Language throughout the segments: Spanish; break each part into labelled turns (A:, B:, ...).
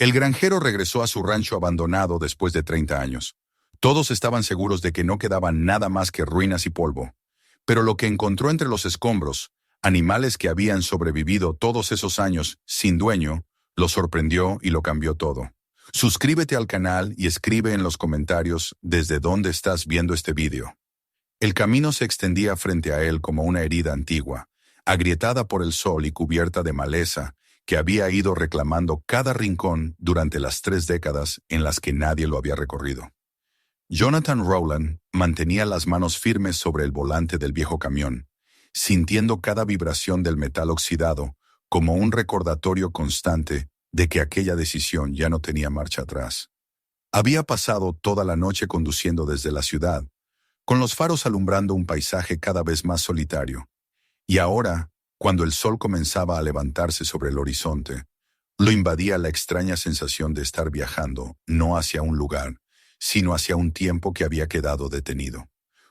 A: El granjero regresó a su rancho abandonado después de 30 años. Todos estaban seguros de que no quedaba nada más que ruinas y polvo. Pero lo que encontró entre los escombros, animales que habían sobrevivido todos esos años sin dueño, lo sorprendió y lo cambió todo. Suscríbete al canal y escribe en los comentarios desde dónde estás viendo este vídeo. El camino se extendía frente a él como una herida antigua, agrietada por el sol y cubierta de maleza, que había ido reclamando cada rincón durante las 3 décadas en las que nadie lo había recorrido. Jonathan Rowland mantenía las manos firmes sobre el volante del viejo camión, sintiendo cada vibración del metal oxidado como un recordatorio constante de que aquella decisión ya no tenía marcha atrás. Había pasado toda la noche conduciendo desde la ciudad, con los faros alumbrando un paisaje cada vez más solitario, y ahora, cuando el sol comenzaba a levantarse sobre el horizonte, lo invadía la extraña sensación de estar viajando no hacia un lugar, sino hacia un tiempo que había quedado detenido.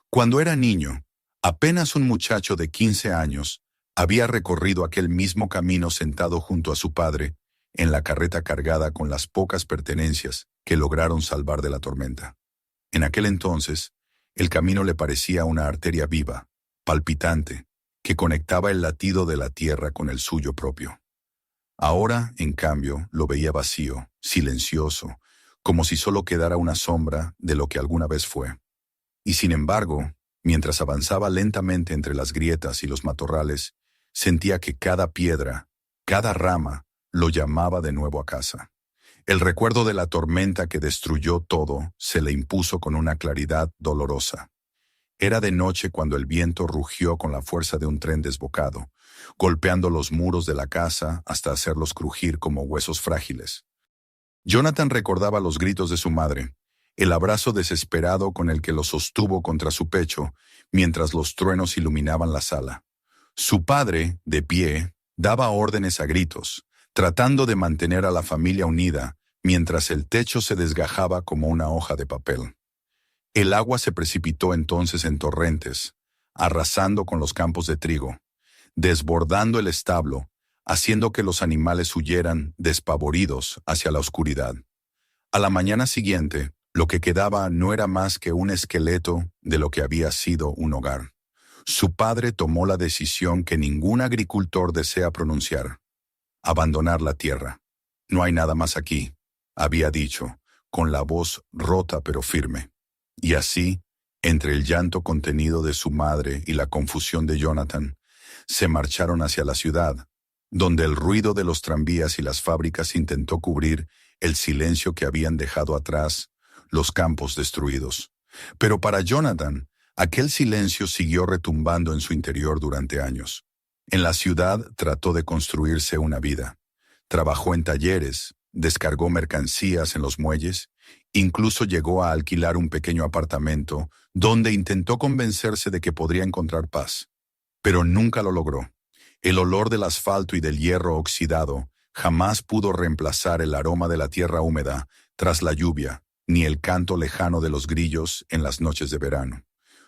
A: Cuando era niño, apenas un muchacho de 15 años, había recorrido aquel mismo camino sentado junto a su padre, en la carreta cargada con las pocas pertenencias que lograron salvar de la tormenta. En aquel entonces, el camino le parecía una arteria viva, palpitante, que conectaba el latido de la tierra con el suyo propio. Ahora, en cambio, lo veía vacío, silencioso, como si solo quedara una sombra de lo que alguna vez fue. Y sin embargo, mientras avanzaba lentamente entre las grietas y los matorrales, sentía que cada piedra, cada rama, lo llamaba de nuevo a casa. El recuerdo de la tormenta que destruyó todo se le impuso con una claridad dolorosa. Era de noche cuando el viento rugió con la fuerza de un tren desbocado, golpeando los muros de la casa hasta hacerlos crujir como huesos frágiles. Jonathan recordaba los gritos de su madre, el abrazo desesperado con el que lo sostuvo contra su pecho mientras los truenos iluminaban la sala. Su padre, de pie, daba órdenes a gritos, tratando de mantener a la familia unida mientras el techo se desgajaba como una hoja de papel. El agua se precipitó entonces en torrentes, arrasando con los campos de trigo, desbordando el establo, haciendo que los animales huyeran despavoridos hacia la oscuridad. A la mañana siguiente, lo que quedaba no era más que un esqueleto de lo que había sido un hogar. Su padre tomó la decisión que ningún agricultor desea pronunciar: abandonar la tierra. No hay nada más aquí, había dicho, con la voz rota pero firme. Y así, entre el llanto contenido de su madre y la confusión de Jonathan, se marcharon hacia la ciudad, donde el ruido de los tranvías y las fábricas intentó cubrir el silencio que habían dejado atrás los campos destruidos. Pero para Jonathan, aquel silencio siguió retumbando en su interior durante años. En la ciudad trató de construirse una vida. Trabajó en talleres, descargó mercancías en los muelles, incluso llegó a alquilar un pequeño apartamento donde intentó convencerse de que podría encontrar paz. Pero nunca lo logró. El olor del asfalto y del hierro oxidado jamás pudo reemplazar el aroma de la tierra húmeda tras la lluvia, ni el canto lejano de los grillos en las noches de verano.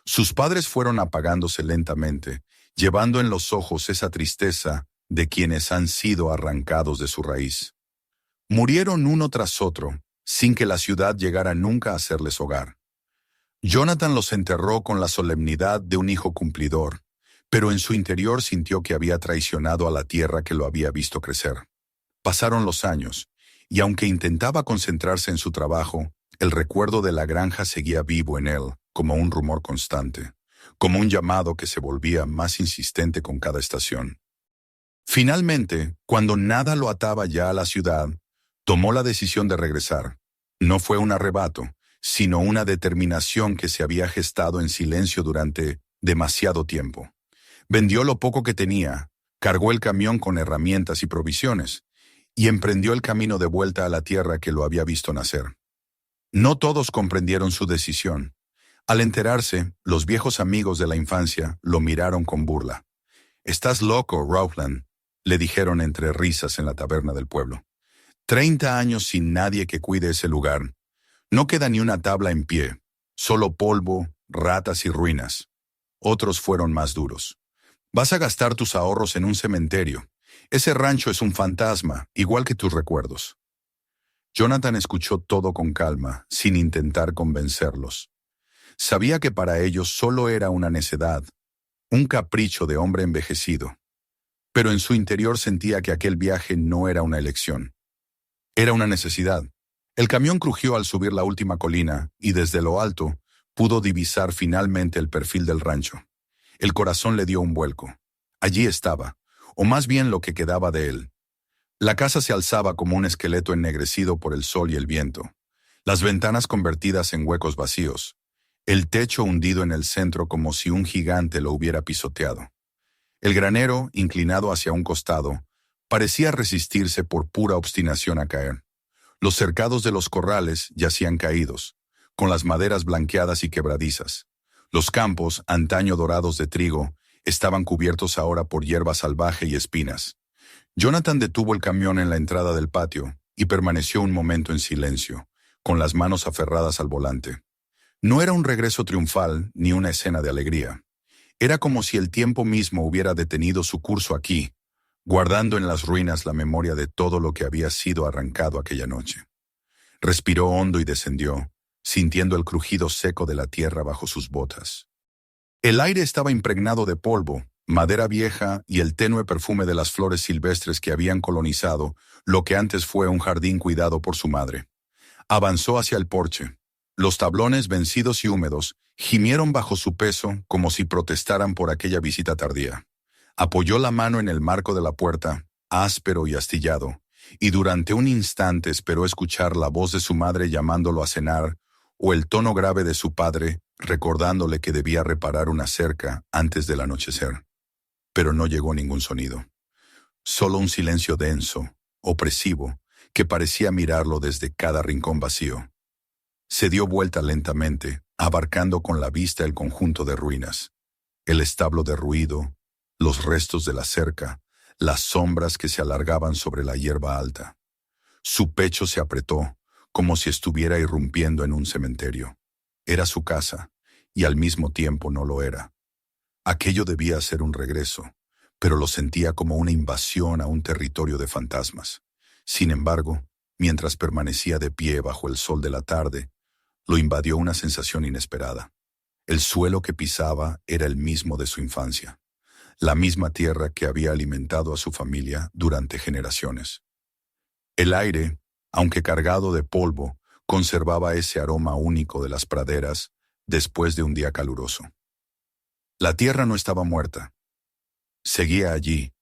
A: Sus padres fueron apagándose lentamente, llevando en los ojos esa tristeza de quienes han sido arrancados de su raíz. Murieron uno tras otro, sin que la ciudad llegara nunca a serles hogar. Jonathan los enterró con la solemnidad de un hijo cumplidor, pero en su interior sintió que había traicionado a la tierra que lo había visto crecer. Pasaron los años, y aunque intentaba concentrarse en su trabajo, el recuerdo de la granja seguía vivo en él, como un rumor constante, como un llamado que se volvía más insistente con cada estación. Finalmente, cuando nada lo ataba ya a la ciudad, tomó la decisión de regresar. No fue un arrebato, sino una determinación que se había gestado en silencio durante demasiado tiempo. Vendió lo poco que tenía, cargó el camión con herramientas y provisiones, y emprendió el camino de vuelta a la tierra que lo había visto nacer. No todos comprendieron su decisión. Al enterarse, los viejos amigos de la infancia lo miraron con burla. «Estás loco, Rowland», le dijeron entre risas en la taberna del pueblo. 30 años sin nadie que cuide ese lugar. No queda ni una tabla en pie, solo polvo, ratas y ruinas. Otros fueron más duros. Vas a gastar tus ahorros en un cementerio. Ese rancho es un fantasma, igual que tus recuerdos. Jonathan escuchó todo con calma, sin intentar convencerlos. Sabía que para ellos solo era una necedad, un capricho de hombre envejecido. Pero en su interior sentía que aquel viaje no era una elección. Era una necesidad. El camión crujió al subir la última colina y desde lo alto pudo divisar finalmente el perfil del rancho. El corazón le dio un vuelco. Allí estaba, o más bien lo que quedaba de él. La casa se alzaba como un esqueleto ennegrecido por el sol y el viento. Las ventanas convertidas en huecos vacíos. El techo hundido en el centro como si un gigante lo hubiera pisoteado. El granero, inclinado hacia un costado, parecía resistirse por pura obstinación a caer. Los cercados de los corrales yacían caídos, con las maderas blanqueadas y quebradizas. Los campos, antaño dorados de trigo, estaban cubiertos ahora por hierba salvaje y espinas. Jonathan detuvo el camión en la entrada del patio y permaneció un momento en silencio, con las manos aferradas al volante. No era un regreso triunfal ni una escena de alegría. Era como si el tiempo mismo hubiera detenido su curso aquí, guardando en las ruinas la memoria de todo lo que había sido arrancado aquella noche. Respiró hondo y descendió, sintiendo el crujido seco de la tierra bajo sus botas. El aire estaba impregnado de polvo, madera vieja y el tenue perfume de las flores silvestres que habían colonizado lo que antes fue un jardín cuidado por su madre. Avanzó hacia el porche. Los tablones vencidos y húmedos gimieron bajo su peso como si protestaran por aquella visita tardía. Apoyó la mano en el marco de la puerta, áspero y astillado, y durante un instante esperó escuchar la voz de su madre llamándolo a cenar o el tono grave de su padre recordándole que debía reparar una cerca antes del anochecer. Pero no llegó ningún sonido. Solo un silencio denso, opresivo, que parecía mirarlo desde cada rincón vacío. Se dio vuelta lentamente, abarcando con la vista el conjunto de ruinas, el establo derruido, los restos de la cerca, las sombras que se alargaban sobre la hierba alta. Su pecho se apretó, como si estuviera irrumpiendo en un cementerio. Era su casa, y al mismo tiempo no lo era. Aquello debía ser un regreso, pero lo sentía como una invasión a un territorio de fantasmas. Sin embargo, mientras permanecía de pie bajo el sol de la tarde, lo invadió una sensación inesperada. El suelo que pisaba era el mismo de su infancia, la misma tierra que había alimentado a su familia durante generaciones. El aire, aunque cargado de polvo, conservaba ese aroma único de las praderas después de un día caluroso. La tierra no estaba muerta. Seguía allí,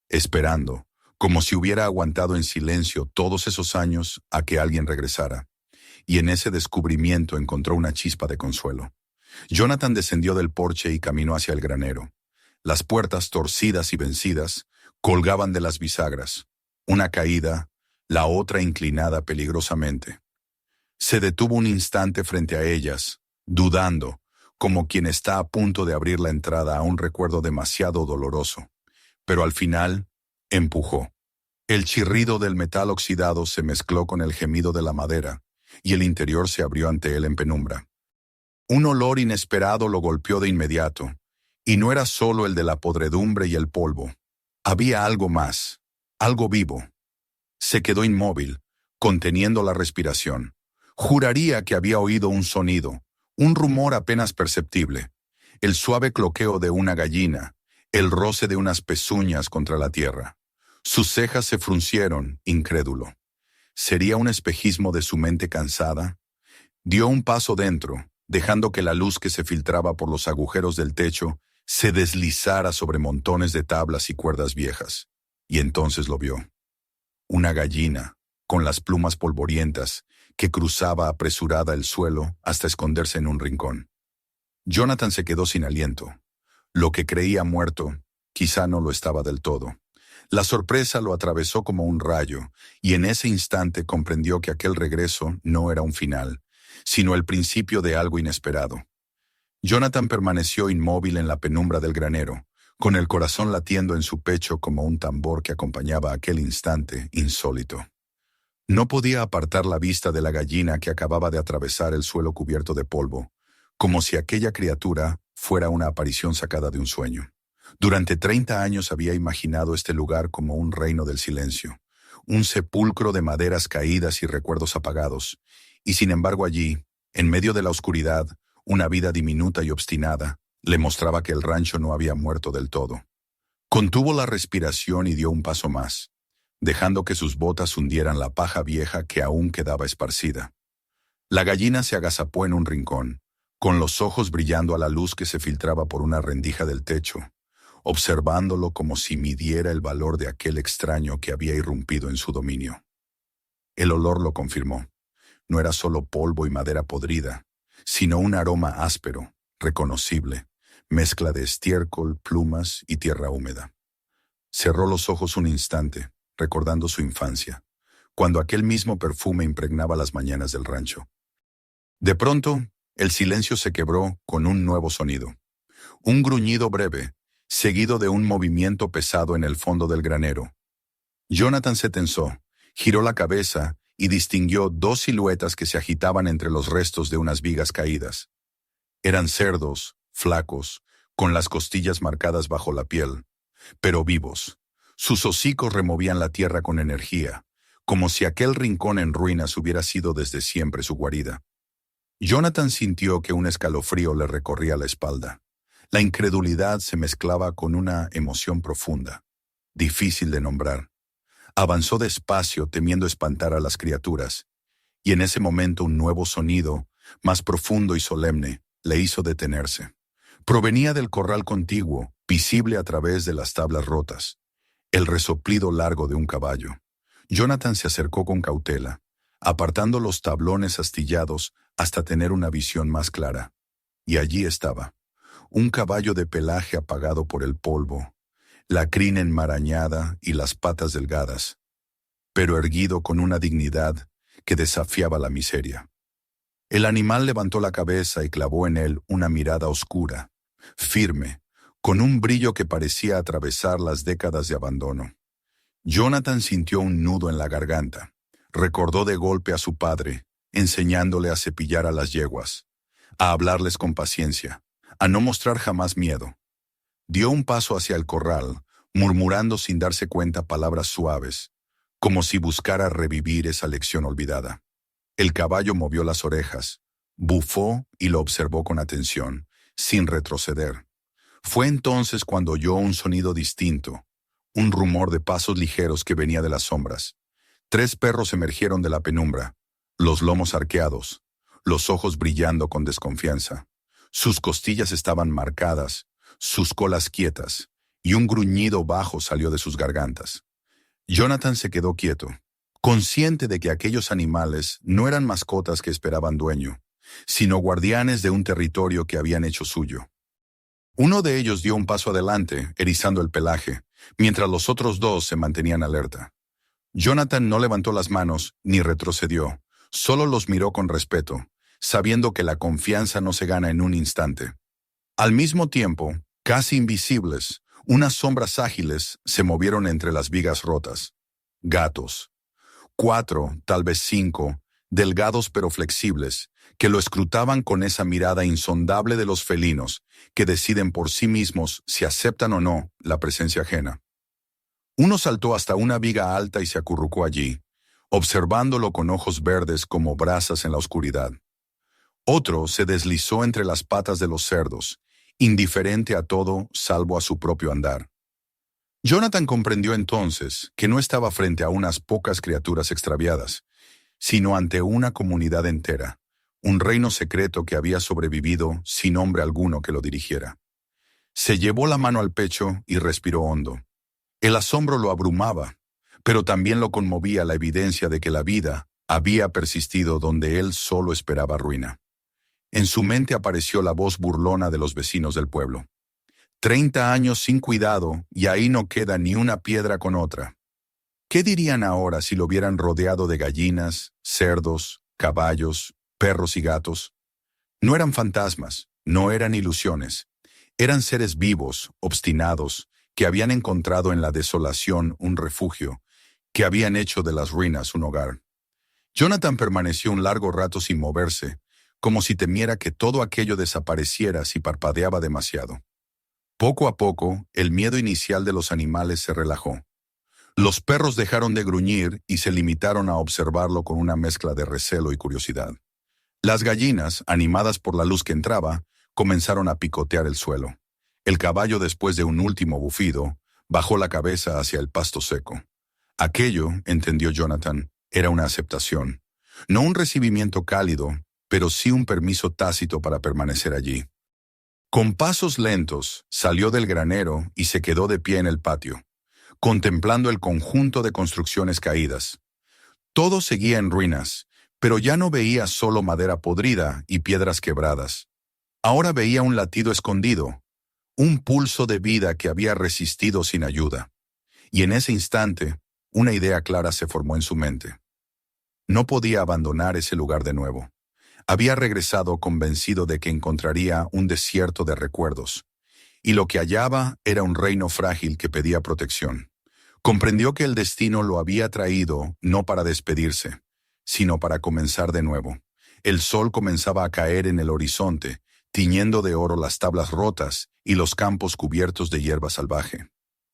A: esperando, como si hubiera aguantado en silencio todos esos años a que alguien regresara. Y en ese descubrimiento encontró una chispa de consuelo. Jonathan descendió del porche y caminó hacia el granero. Las puertas, torcidas y vencidas, colgaban de las bisagras. Una caída, la otra inclinada peligrosamente. Se detuvo un instante frente a ellas, dudando, como quien está a punto de abrir la entrada a un recuerdo demasiado doloroso. Pero al final, empujó. El chirrido del metal oxidado se mezcló con el gemido de la madera, y el interior se abrió ante él en penumbra. Un olor inesperado lo golpeó de inmediato, y no era solo el de la podredumbre y el polvo. Había algo más, algo vivo. Se quedó inmóvil, conteniendo la respiración. Juraría que había oído un sonido, un rumor apenas perceptible, el suave cloqueo de una gallina, el roce de unas pezuñas contra la tierra. Sus cejas se fruncieron, incrédulo. ¿Sería un espejismo de su mente cansada? Dio un paso dentro, dejando que la luz que se filtraba por los agujeros del techo se deslizara sobre montones de tablas y cuerdas viejas. Y entonces lo vio. Una gallina, con las plumas polvorientas, que cruzaba apresurada el suelo hasta esconderse en un rincón. Jonathan se quedó sin aliento. Lo que creía muerto, quizá no lo estaba del todo. La sorpresa lo atravesó como un rayo, y en ese instante comprendió que aquel regreso no era un final, sino el principio de algo inesperado. Jonathan permaneció inmóvil en la penumbra del granero, con el corazón latiendo en su pecho como un tambor que acompañaba aquel instante insólito. No podía apartar la vista de la gallina que acababa de atravesar el suelo cubierto de polvo, como si aquella criatura fuera una aparición sacada de un sueño. Durante 30 años había imaginado este lugar como un reino del silencio, un sepulcro de maderas caídas y recuerdos apagados, y sin embargo allí, en medio de la oscuridad, una vida diminuta y obstinada, le mostraba que el rancho no había muerto del todo. Contuvo la respiración y dio un paso más, dejando que sus botas hundieran la paja vieja que aún quedaba esparcida. La gallina se agazapó en un rincón, con los ojos brillando a la luz que se filtraba por una rendija del techo, observándolo como si midiera el valor de aquel extraño que había irrumpido en su dominio. El olor lo confirmó. No era solo polvo y madera podrida, sino un aroma áspero, reconocible, mezcla de estiércol, plumas y tierra húmeda. Cerró los ojos un instante, recordando su infancia, cuando aquel mismo perfume impregnaba las mañanas del rancho. De pronto, el silencio se quebró con un nuevo sonido. Un gruñido breve, seguido de un movimiento pesado en el fondo del granero. Jonathan se tensó, giró la cabeza y distinguió dos siluetas que se agitaban entre los restos de unas vigas caídas. Eran cerdos, flacos, con las costillas marcadas bajo la piel, pero vivos. Sus hocicos removían la tierra con energía, como si aquel rincón en ruinas hubiera sido desde siempre su guarida. Jonathan sintió que un escalofrío le recorría la espalda. La incredulidad se mezclaba con una emoción profunda, difícil de nombrar. Avanzó despacio, temiendo espantar a las criaturas, y en ese momento un nuevo sonido, más profundo y solemne, le hizo detenerse. Provenía del corral contiguo, visible a través de las tablas rotas, el resoplido largo de un caballo. Jonathan se acercó con cautela, apartando los tablones astillados hasta tener una visión más clara. Y allí estaba, un caballo de pelaje apagado por el polvo, la crin enmarañada y las patas delgadas, pero erguido con una dignidad que desafiaba la miseria. El animal levantó la cabeza y clavó en él una mirada oscura, firme, con un brillo que parecía atravesar las décadas de abandono. Jonathan sintió un nudo en la garganta. Recordó de golpe a su padre, enseñándole a cepillar a las yeguas, a hablarles con paciencia, a no mostrar jamás miedo. Dio un paso hacia el corral, murmurando sin darse cuenta palabras suaves, como si buscara revivir esa lección olvidada. El caballo movió las orejas, bufó y lo observó con atención, sin retroceder. Fue entonces cuando oyó un sonido distinto, un rumor de pasos ligeros que venía de las sombras. 3 perros emergieron de la penumbra, los lomos arqueados, los ojos brillando con desconfianza. Sus costillas estaban marcadas, sus colas quietas, y un gruñido bajo salió de sus gargantas. Jonathan se quedó quieto, consciente de que aquellos animales no eran mascotas que esperaban dueño, sino guardianes de un territorio que habían hecho suyo. Uno de ellos dio un paso adelante, erizando el pelaje, mientras los otros 2 se mantenían alerta. Jonathan no levantó las manos ni retrocedió, solo los miró con respeto, sabiendo que la confianza no se gana en un instante. Al mismo tiempo, casi invisibles, unas sombras ágiles se movieron entre las vigas rotas. Gatos. 4, tal vez 5, delgados pero flexibles, que lo escrutaban con esa mirada insondable de los felinos, que deciden por sí mismos si aceptan o no la presencia ajena. Uno saltó hasta una viga alta y se acurrucó allí, observándolo con ojos verdes como brasas en la oscuridad. Otro se deslizó entre las patas de los cerdos, indiferente a todo salvo a su propio andar. Jonathan comprendió entonces que no estaba frente a unas pocas criaturas extraviadas, sino ante una comunidad entera, un reino secreto que había sobrevivido sin hombre alguno que lo dirigiera. Se llevó la mano al pecho y respiró hondo. El asombro lo abrumaba, pero también lo conmovía la evidencia de que la vida había persistido donde él solo esperaba ruina. En su mente apareció la voz burlona de los vecinos del pueblo. 30 años sin cuidado y ahí no queda ni una piedra con otra. ¿Qué dirían ahora si lo hubieran rodeado de gallinas, cerdos, caballos, perros y gatos? No eran fantasmas, no eran ilusiones. Eran seres vivos, obstinados, que habían encontrado en la desolación un refugio, que habían hecho de las ruinas un hogar. Jonathan permaneció un largo rato sin moverse, como si temiera que todo aquello desapareciera si parpadeaba demasiado. Poco a poco, el miedo inicial de los animales se relajó. Los perros dejaron de gruñir y se limitaron a observarlo con una mezcla de recelo y curiosidad. Las gallinas, animadas por la luz que entraba, comenzaron a picotear el suelo. El caballo, después de un último bufido, bajó la cabeza hacia el pasto seco. Aquello, entendió Jonathan, era una aceptación. No un recibimiento cálido, pero sí un permiso tácito para permanecer allí. Con pasos lentos, salió del granero y se quedó de pie en el patio, contemplando el conjunto de construcciones caídas. Todo seguía en ruinas, pero ya no veía solo madera podrida y piedras quebradas. Ahora veía un latido escondido, un pulso de vida que había resistido sin ayuda. Y en ese instante, una idea clara se formó en su mente. No podía abandonar ese lugar de nuevo. Había regresado convencido de que encontraría un desierto de recuerdos, y lo que hallaba era un reino frágil que pedía protección. Comprendió que el destino lo había traído no para despedirse, sino para comenzar de nuevo. El sol comenzaba a caer en el horizonte, tiñendo de oro las tablas rotas y los campos cubiertos de hierba salvaje.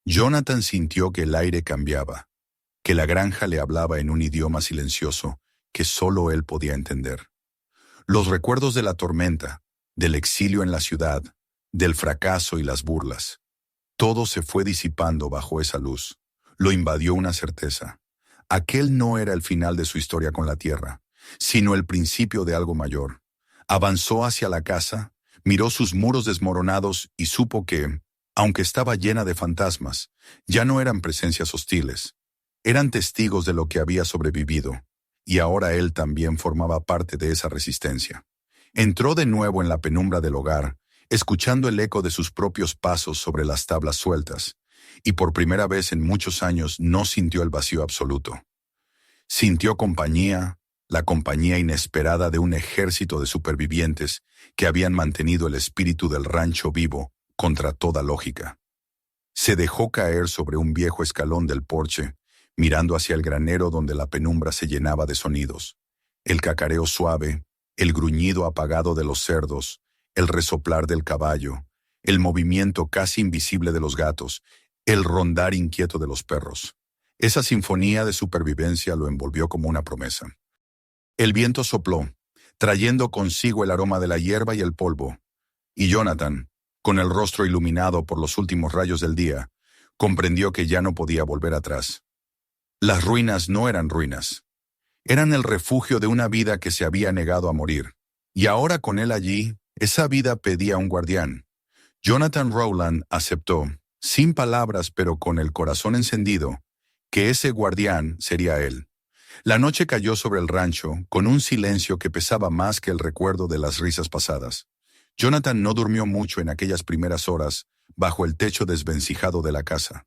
A: Jonathan sintió que el aire cambiaba, que la granja le hablaba en un idioma silencioso que solo él podía entender. Los recuerdos de la tormenta, del exilio en la ciudad, del fracaso y las burlas. Todo se fue disipando bajo esa luz. Lo invadió una certeza. Aquel no era el final de su historia con la tierra, sino el principio de algo mayor. Avanzó hacia la casa, miró sus muros desmoronados y supo que, aunque estaba llena de fantasmas, ya no eran presencias hostiles. Eran testigos de lo que había sobrevivido, y ahora él también formaba parte de esa resistencia. Entró de nuevo en la penumbra del hogar, escuchando el eco de sus propios pasos sobre las tablas sueltas, y por primera vez en muchos años no sintió el vacío absoluto. Sintió compañía, la compañía inesperada de un ejército de supervivientes que habían mantenido el espíritu del rancho vivo contra toda lógica. Se dejó caer sobre un viejo escalón del porche, mirando hacia el granero donde la penumbra se llenaba de sonidos. El cacareo suave, el gruñido apagado de los cerdos, el resoplar del caballo, el movimiento casi invisible de los gatos, el rondar inquieto de los perros. Esa sinfonía de supervivencia lo envolvió como una promesa. El viento sopló, trayendo consigo el aroma de la hierba y el polvo, y Jonathan, con el rostro iluminado por los últimos rayos del día, comprendió que ya no podía volver atrás. Las ruinas no eran ruinas. Eran el refugio de una vida que se había negado a morir. Y ahora con él allí, esa vida pedía un guardián. Jonathan Rowland aceptó, sin palabras pero con el corazón encendido, que ese guardián sería él. La noche cayó sobre el rancho con un silencio que pesaba más que el recuerdo de las risas pasadas. Jonathan no durmió mucho en aquellas primeras horas bajo el techo desvencijado de la casa.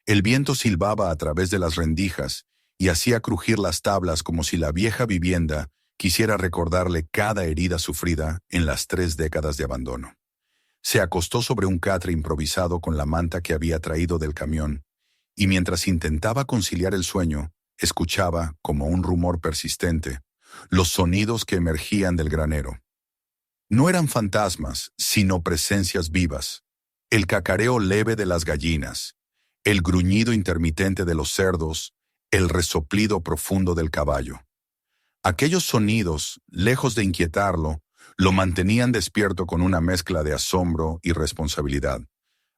A: El viento silbaba a través de las rendijas y hacía crujir las tablas como si la vieja vivienda quisiera recordarle cada herida sufrida en las 3 décadas de abandono. Se acostó sobre un catre improvisado con la manta que había traído del camión, y mientras intentaba conciliar el sueño, escuchaba, como un rumor persistente, los sonidos que emergían del granero. No eran fantasmas, sino presencias vivas. El cacareo leve de las gallinas, el gruñido intermitente de los cerdos, el resoplido profundo del caballo. Aquellos sonidos, lejos de inquietarlo, lo mantenían despierto con una mezcla de asombro y responsabilidad.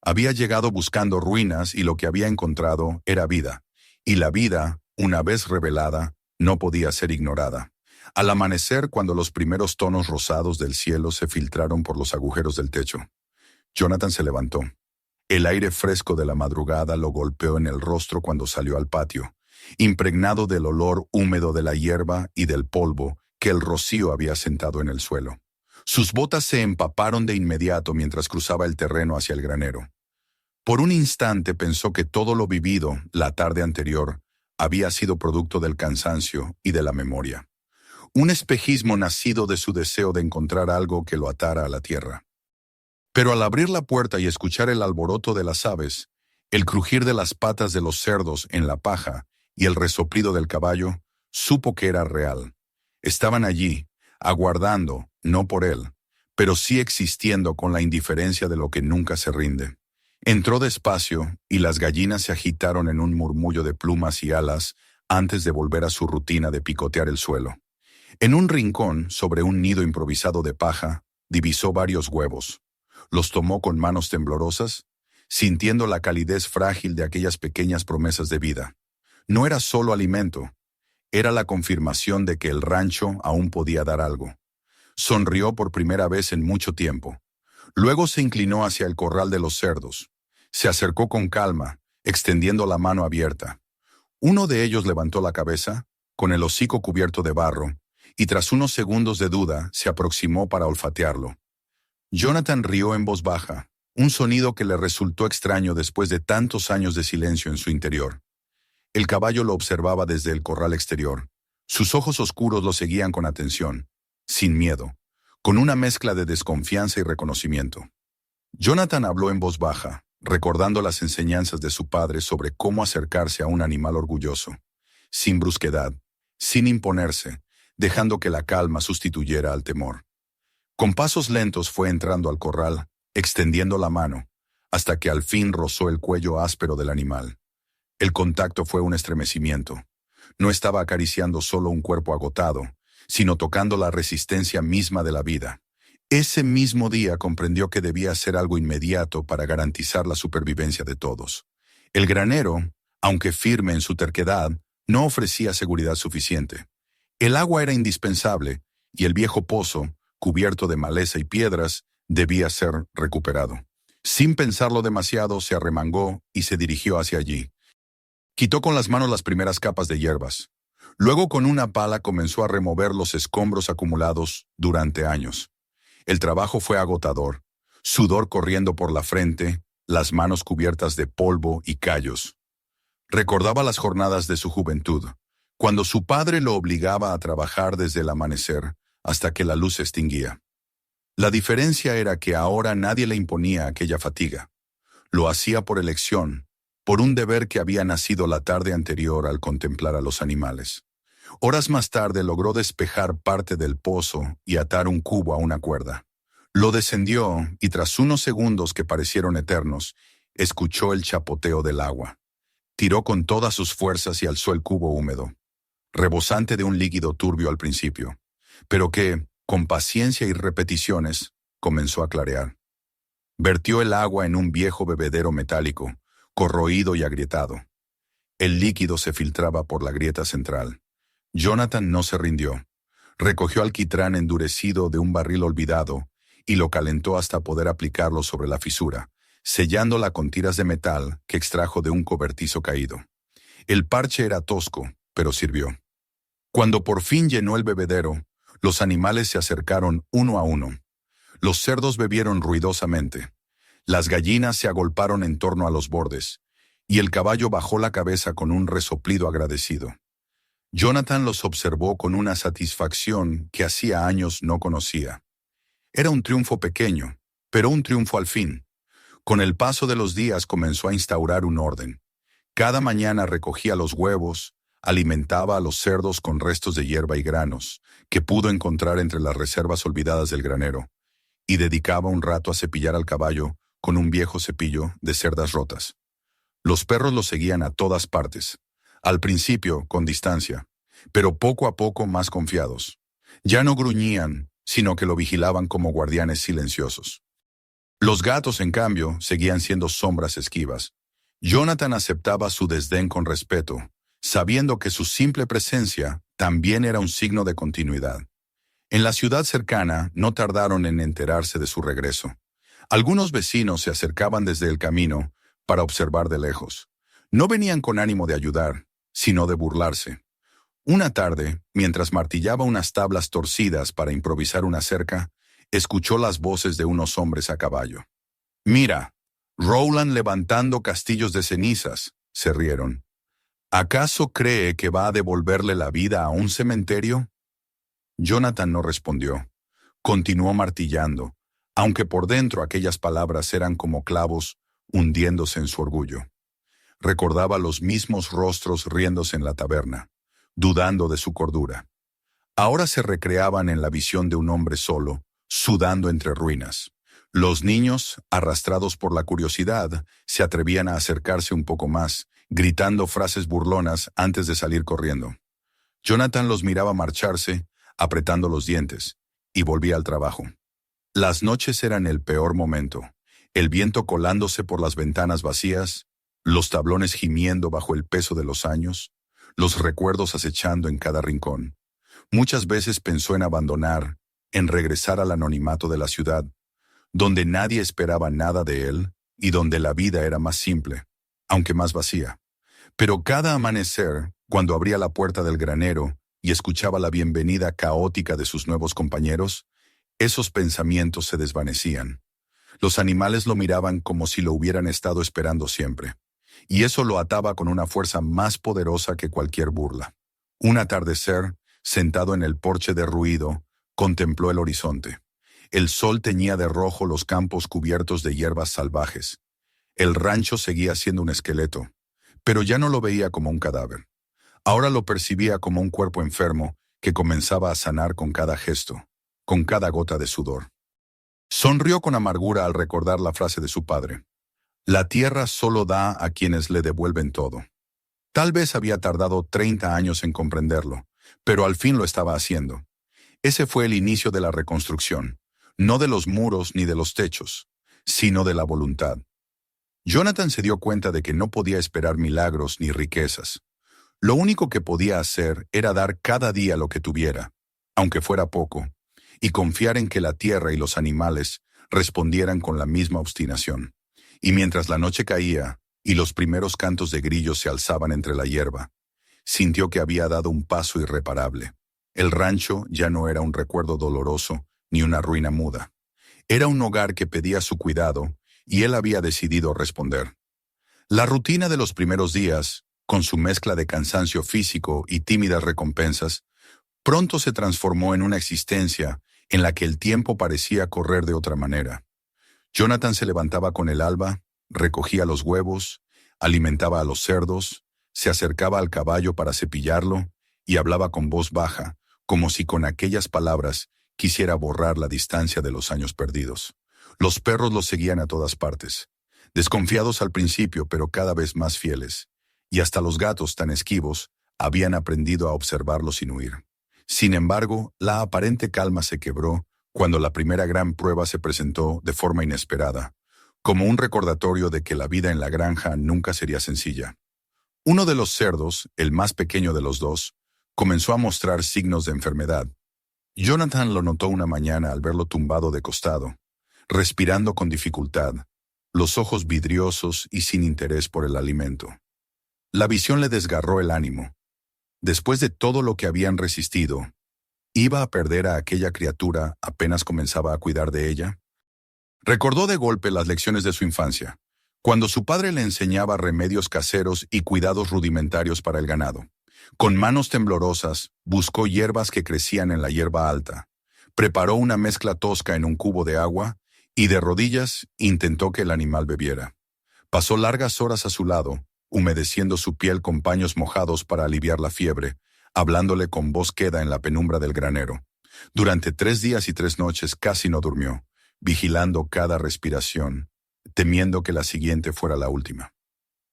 A: Había llegado buscando ruinas y lo que había encontrado era vida. Y la vida, una vez revelada, no podía ser ignorada. Al amanecer, cuando los primeros tonos rosados del cielo se filtraron por los agujeros del techo, Jonathan se levantó. El aire fresco de la madrugada lo golpeó en el rostro cuando salió al patio, impregnado del olor húmedo de la hierba y del polvo que el rocío había sentado en el suelo. Sus botas se empaparon de inmediato mientras cruzaba el terreno hacia el granero. Por un instante pensó que todo lo vivido la tarde anterior había sido producto del cansancio y de la memoria. Un espejismo nacido de su deseo de encontrar algo que lo atara a la tierra. Pero al abrir la puerta y escuchar el alboroto de las aves, el crujir de las patas de los cerdos en la paja y el resoplido del caballo, supo que era real. Estaban allí, aguardando, no por él, pero sí existiendo con la indiferencia de lo que nunca se rinde. Entró despacio y las gallinas se agitaron en un murmullo de plumas y alas antes de volver a su rutina de picotear el suelo. En un rincón, sobre un nido improvisado de paja, divisó varios huevos. Los tomó con manos temblorosas, sintiendo la calidez frágil de aquellas pequeñas promesas de vida. No era solo alimento, era la confirmación de que el rancho aún podía dar algo. Sonrió por primera vez en mucho tiempo. Luego se inclinó hacia el corral de los cerdos. Se acercó con calma, extendiendo la mano abierta. Uno de ellos levantó la cabeza, con el hocico cubierto de barro, y tras unos segundos de duda se aproximó para olfatearlo. Jonathan rió en voz baja, un sonido que le resultó extraño después de tantos años de silencio en su interior. El caballo lo observaba desde el corral exterior. Sus ojos oscuros lo seguían con atención, sin miedo, con una mezcla de desconfianza y reconocimiento. Jonathan habló en voz baja, recordando las enseñanzas de su padre sobre cómo acercarse a un animal orgulloso, sin brusquedad, sin imponerse, dejando que la calma sustituyera al temor. Con pasos lentos fue entrando al corral, extendiendo la mano, hasta que al fin rozó el cuello áspero del animal. El contacto fue un estremecimiento. No estaba acariciando solo un cuerpo agotado, sino tocando la resistencia misma de la vida. Ese mismo día comprendió que debía hacer algo inmediato para garantizar la supervivencia de todos. El granero, aunque firme en su terquedad, no ofrecía seguridad suficiente. El agua era indispensable, y el viejo pozo, cubierto de maleza y piedras, debía ser recuperado. Sin pensarlo demasiado, se arremangó y se dirigió hacia allí. Quitó con las manos las primeras capas de hierbas. Luego con una pala comenzó a remover los escombros acumulados durante años. El trabajo fue agotador, sudor corriendo por la frente, las manos cubiertas de polvo y callos. Recordaba las jornadas de su juventud, cuando su padre lo obligaba a trabajar desde el amanecer hasta que la luz se extinguía. La diferencia era que ahora nadie le imponía aquella fatiga. Lo hacía por elección, por un deber que había nacido la tarde anterior al contemplar a los animales. Horas más tarde logró despejar parte del pozo y atar un cubo a una cuerda. Lo descendió y tras unos segundos que parecieron eternos, escuchó el chapoteo del agua. Tiró con todas sus fuerzas y alzó el cubo húmedo, rebosante de un líquido turbio al principio, pero que, con paciencia y repeticiones, comenzó a clarear. Vertió el agua en un viejo bebedero metálico, corroído y agrietado. El líquido se filtraba por la grieta central. Jonathan no se rindió. Recogió alquitrán endurecido de un barril olvidado y lo calentó hasta poder aplicarlo sobre la fisura, sellándola con tiras de metal que extrajo de un cobertizo caído. El parche era tosco, pero sirvió. Cuando por fin llenó el bebedero, los animales se acercaron uno a uno. Los cerdos bebieron ruidosamente. Las gallinas se agolparon en torno a los bordes, y el caballo bajó la cabeza con un resoplido agradecido. Jonathan los observó con una satisfacción que hacía años no conocía. Era un triunfo pequeño, pero un triunfo al fin. Con el paso de los días comenzó a instaurar un orden. Cada mañana recogía los huevos, alimentaba a los cerdos con restos de hierba y granos, que pudo encontrar entre las reservas olvidadas del granero, y dedicaba un rato a cepillar al caballo con un viejo cepillo de cerdas rotas. Los perros lo seguían a todas partes, al principio con distancia, pero poco a poco más confiados. Ya no gruñían, sino que lo vigilaban como guardianes silenciosos. Los gatos, en cambio, seguían siendo sombras esquivas. Jonathan aceptaba su desdén con respeto, sabiendo que su simple presencia también era un signo de continuidad. En la ciudad cercana no tardaron en enterarse de su regreso. Algunos vecinos se acercaban desde el camino para observar de lejos. No venían con ánimo de ayudar, sino de burlarse. Una tarde, mientras martillaba unas tablas torcidas para improvisar una cerca, escuchó las voces de unos hombres a caballo. «Mira, Rowland levantando castillos de cenizas», se rieron. «¿Acaso cree que va a devolverle la vida a un cementerio?» Jonathan no respondió. Continuó martillando, aunque por dentro aquellas palabras eran como clavos hundiéndose en su orgullo. Recordaba los mismos rostros riéndose en la taberna, dudando de su cordura. Ahora se recreaban en la visión de un hombre solo, sudando entre ruinas. Los niños, arrastrados por la curiosidad, se atrevían a acercarse un poco más, gritando frases burlonas antes de salir corriendo. Jonathan los miraba marcharse, apretando los dientes, y volvía al trabajo. Las noches eran el peor momento, el viento colándose por las ventanas vacías, los tablones gimiendo bajo el peso de los años, los recuerdos acechando en cada rincón. Muchas veces pensó en abandonar, en regresar al anonimato de la ciudad, donde nadie esperaba nada de él y donde la vida era más simple, aunque más vacía. Pero cada amanecer, cuando abría la puerta del granero y escuchaba la bienvenida caótica de sus nuevos compañeros, esos pensamientos se desvanecían. Los animales lo miraban como si lo hubieran estado esperando siempre, y eso lo ataba con una fuerza más poderosa que cualquier burla. Un atardecer, sentado en el porche derruido, contempló el horizonte. El sol teñía de rojo los campos cubiertos de hierbas salvajes. El rancho seguía siendo un esqueleto, pero ya no lo veía como un cadáver. Ahora lo percibía como un cuerpo enfermo que comenzaba a sanar con cada gesto, con cada gota de sudor. Sonrió con amargura al recordar la frase de su padre. La tierra solo da a quienes le devuelven todo. Tal vez había tardado 30 años en comprenderlo, pero al fin lo estaba haciendo. Ese fue el inicio de la reconstrucción, no de los muros ni de los techos, sino de la voluntad. Jonathan se dio cuenta de que no podía esperar milagros ni riquezas. Lo único que podía hacer era dar cada día lo que tuviera, aunque fuera poco, y confiar en que la tierra y los animales respondieran con la misma obstinación. Y mientras la noche caía y los primeros cantos de grillos se alzaban entre la hierba, sintió que había dado un paso irreparable. El rancho ya no era un recuerdo doloroso ni una ruina muda. Era un hogar que pedía su cuidado y él había decidido responder. La rutina de los primeros días, con su mezcla de cansancio físico y tímidas recompensas, pronto se transformó en una existencia en la que el tiempo parecía correr de otra manera. Jonathan se levantaba con el alba, recogía los huevos, alimentaba a los cerdos, se acercaba al caballo para cepillarlo y hablaba con voz baja, como si con aquellas palabras quisiera borrar la distancia de los años perdidos. Los perros lo seguían a todas partes, desconfiados al principio pero cada vez más fieles, y hasta los gatos tan esquivos habían aprendido a observarlo sin huir. Sin embargo, la aparente calma se quebró cuando la primera gran prueba se presentó de forma inesperada, como un recordatorio de que la vida en la granja nunca sería sencilla. Uno de los cerdos, el más pequeño de los dos, comenzó a mostrar signos de enfermedad. Jonathan lo notó una mañana al verlo tumbado de costado, respirando con dificultad, los ojos vidriosos y sin interés por el alimento. La visión le desgarró el ánimo. Después de todo lo que habían resistido, ¿iba a perder a aquella criatura apenas comenzaba a cuidar de ella? Recordó de golpe las lecciones de su infancia, cuando su padre le enseñaba remedios caseros y cuidados rudimentarios para el ganado. Con manos temblorosas, buscó hierbas que crecían en la hierba alta, preparó una mezcla tosca en un cubo de agua y de rodillas intentó que el animal bebiera. Pasó largas horas a su lado, humedeciendo su piel con paños mojados para aliviar la fiebre, hablándole con voz queda en la penumbra del granero. Durante 3 días y 3 noches casi no durmió, vigilando cada respiración, temiendo que la siguiente fuera la última.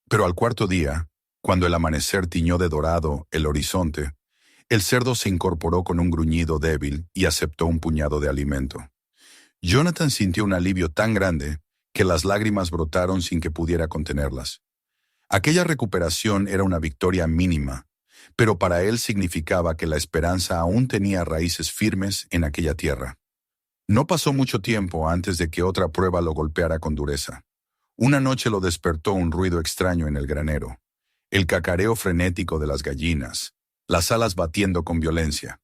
A: Pero al cuarto día, cuando el amanecer tiñó de dorado el horizonte, el cerdo se incorporó con un gruñido débil y aceptó un puñado de alimento. Jonathan sintió un alivio tan grande que las lágrimas brotaron sin que pudiera contenerlas. Aquella recuperación era una victoria mínima, pero para él significaba que la esperanza aún tenía raíces firmes en aquella tierra. No pasó mucho tiempo antes de que otra prueba lo golpeara con dureza. Una noche lo despertó un ruido extraño en el granero, el cacareo frenético de las gallinas, las alas batiendo con violencia.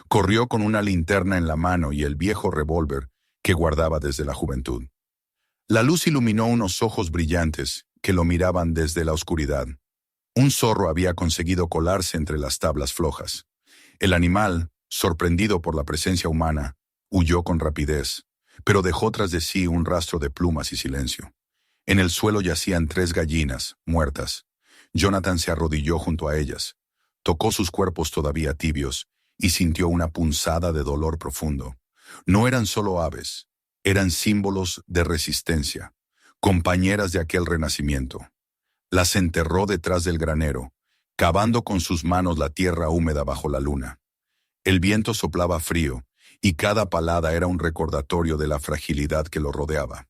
A: Corrió con una linterna en la mano y el viejo revólver que guardaba desde la juventud. La luz iluminó unos ojos brillantes que lo miraban desde la oscuridad. Un zorro había conseguido colarse entre las tablas flojas. El animal, sorprendido por la presencia humana, huyó con rapidez, pero dejó tras de sí un rastro de plumas y silencio. En el suelo yacían 3 gallinas, muertas. Jonathan se arrodilló junto a ellas, tocó sus cuerpos todavía tibios y sintió una punzada de dolor profundo. No eran solo aves, Eran símbolos de resistencia, compañeras de aquel renacimiento. Las enterró detrás del granero, cavando con sus manos la tierra húmeda bajo la luna. El viento soplaba frío, y cada palada era un recordatorio de la fragilidad que lo rodeaba.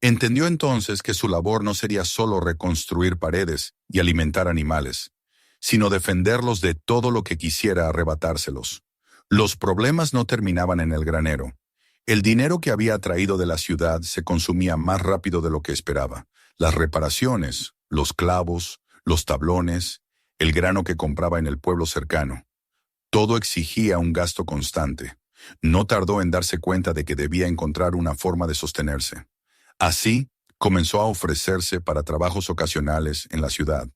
A: Entendió entonces que su labor no sería solo reconstruir paredes y alimentar animales, sino defenderlos de todo lo que quisiera arrebatárselos. Los problemas no terminaban en el granero. El dinero que había traído de la ciudad se consumía más rápido de lo que esperaba. Las reparaciones, los clavos, los tablones, el grano que compraba en el pueblo cercano. Todo exigía un gasto constante. No tardó en darse cuenta de que debía encontrar una forma de sostenerse. Así, comenzó a ofrecerse para trabajos ocasionales en la ciudad.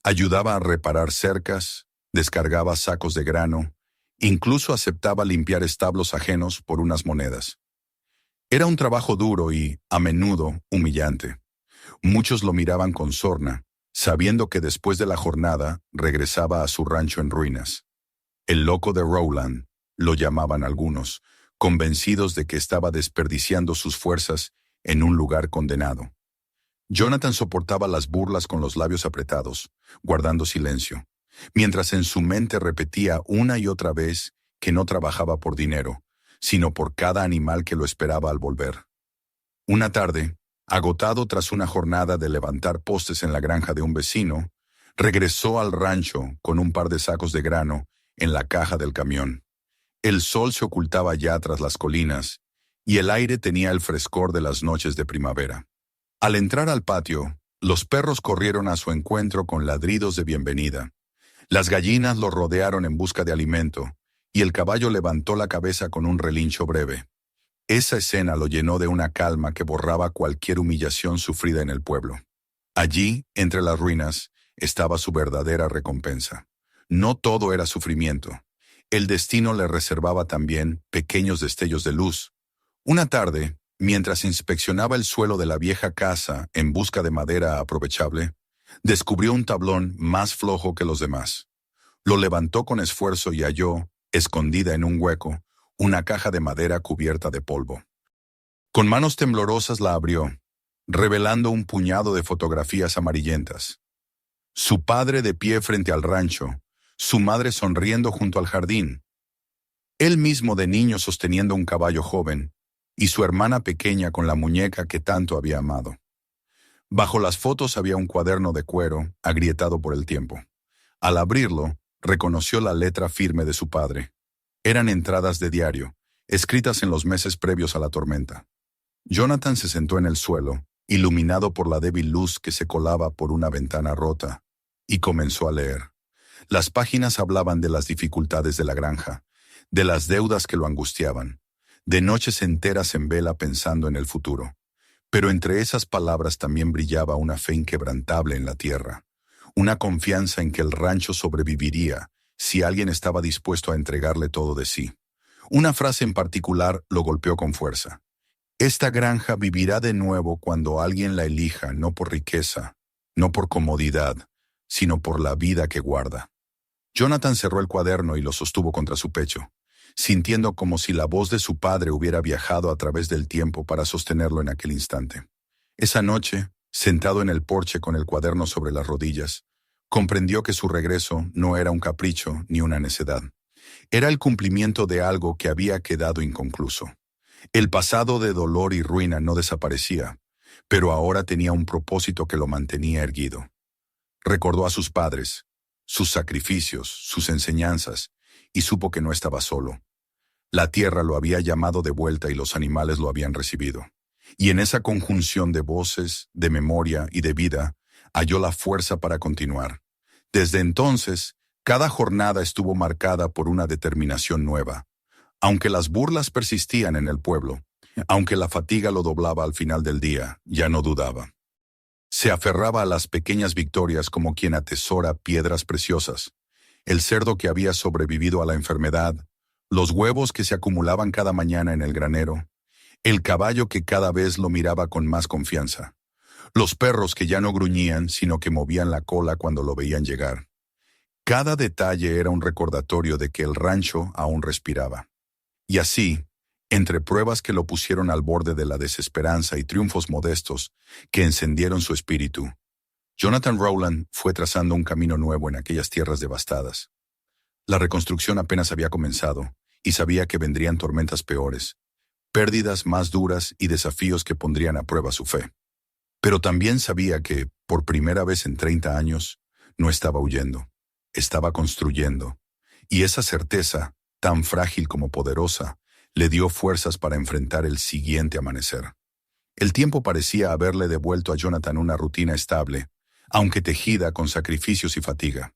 A: Ayudaba a reparar cercas, descargaba sacos de grano, incluso aceptaba limpiar establos ajenos por unas monedas. Era un trabajo duro y, a menudo, humillante. Muchos lo miraban con sorna, sabiendo que después de la jornada regresaba a su rancho en ruinas. El loco de Rowland, lo llamaban algunos, convencidos de que estaba desperdiciando sus fuerzas en un lugar condenado. Jonathan soportaba las burlas con los labios apretados, guardando silencio, mientras en su mente repetía una y otra vez que no trabajaba por dinero, sino por cada animal que lo esperaba al volver. Una tarde, agotado tras una jornada de levantar postes en la granja de un vecino, regresó al rancho con un par de sacos de grano en la caja del camión. El sol se ocultaba ya tras las colinas, y el aire tenía el frescor de las noches de primavera. Al entrar al patio, los perros corrieron a su encuentro con ladridos de bienvenida. Las gallinas lo rodearon en busca de alimento, y el caballo levantó la cabeza con un relincho breve. Esa escena lo llenó de una calma que borraba cualquier humillación sufrida en el pueblo. Allí, entre las ruinas, estaba su verdadera recompensa. No todo era sufrimiento. El destino le reservaba también pequeños destellos de luz. Una tarde, mientras inspeccionaba el suelo de la vieja casa en busca de madera aprovechable, descubrió un tablón más flojo que los demás. Lo levantó con esfuerzo y halló, escondida en un hueco, una caja de madera cubierta de polvo. Con manos temblorosas la abrió, revelando un puñado de fotografías amarillentas. Su padre de pie frente al rancho, su madre sonriendo junto al jardín, él mismo de niño sosteniendo un caballo joven, y su hermana pequeña con la muñeca que tanto había amado. Bajo las fotos había un cuaderno de cuero, agrietado por el tiempo. Al abrirlo, reconoció la letra firme de su padre. Eran entradas de diario, escritas en los meses previos a la tormenta. Jonathan se sentó en el suelo, iluminado por la débil luz que se colaba por una ventana rota, y comenzó a leer. Las páginas hablaban de las dificultades de la granja, de las deudas que lo angustiaban, de noches enteras en vela pensando en el futuro. Pero entre esas palabras también brillaba una fe inquebrantable en la tierra, una confianza en que el rancho sobreviviría si alguien estaba dispuesto a entregarle todo de sí. Una frase en particular lo golpeó con fuerza. Esta granja vivirá de nuevo cuando alguien la elija, no por riqueza, no por comodidad, sino por la vida que guarda. Jonathan cerró el cuaderno y lo sostuvo contra su pecho, sintiendo como si la voz de su padre hubiera viajado a través del tiempo para sostenerlo en aquel instante. Esa noche, sentado en el porche con el cuaderno sobre las rodillas, comprendió que su regreso no era un capricho ni una necedad. Era el cumplimiento de algo que había quedado inconcluso. El pasado de dolor y ruina no desaparecía, pero ahora tenía un propósito que lo mantenía erguido. Recordó a sus padres, sus sacrificios, sus enseñanzas, y supo que no estaba solo. La tierra lo había llamado de vuelta y los animales lo habían recibido. Y en esa conjunción de voces, de memoria y de vida, halló la fuerza para continuar. Desde entonces, cada jornada estuvo marcada por una determinación nueva. Aunque las burlas persistían en el pueblo, aunque la fatiga lo doblaba al final del día, ya no dudaba. Se aferraba a las pequeñas victorias como quien atesora piedras preciosas. El cerdo que había sobrevivido a la enfermedad, los huevos que se acumulaban cada mañana en el granero, el caballo que cada vez lo miraba con más confianza, los perros que ya no gruñían sino que movían la cola cuando lo veían llegar. Cada detalle era un recordatorio de que el rancho aún respiraba. Y así, Entre pruebas que lo pusieron al borde de la desesperanza y triunfos modestos que encendieron su espíritu, Jonathan Rowland fue trazando un camino nuevo en aquellas tierras devastadas. La reconstrucción apenas había comenzado, y sabía que vendrían tormentas peores, pérdidas más duras y desafíos que pondrían a prueba su fe. Pero también sabía que, por primera vez en 30 años, no estaba huyendo, estaba construyendo. Y esa certeza, tan frágil como poderosa, le dio fuerzas para enfrentar el siguiente amanecer. El tiempo parecía haberle devuelto a Jonathan una rutina estable, aunque tejida con sacrificios y fatiga.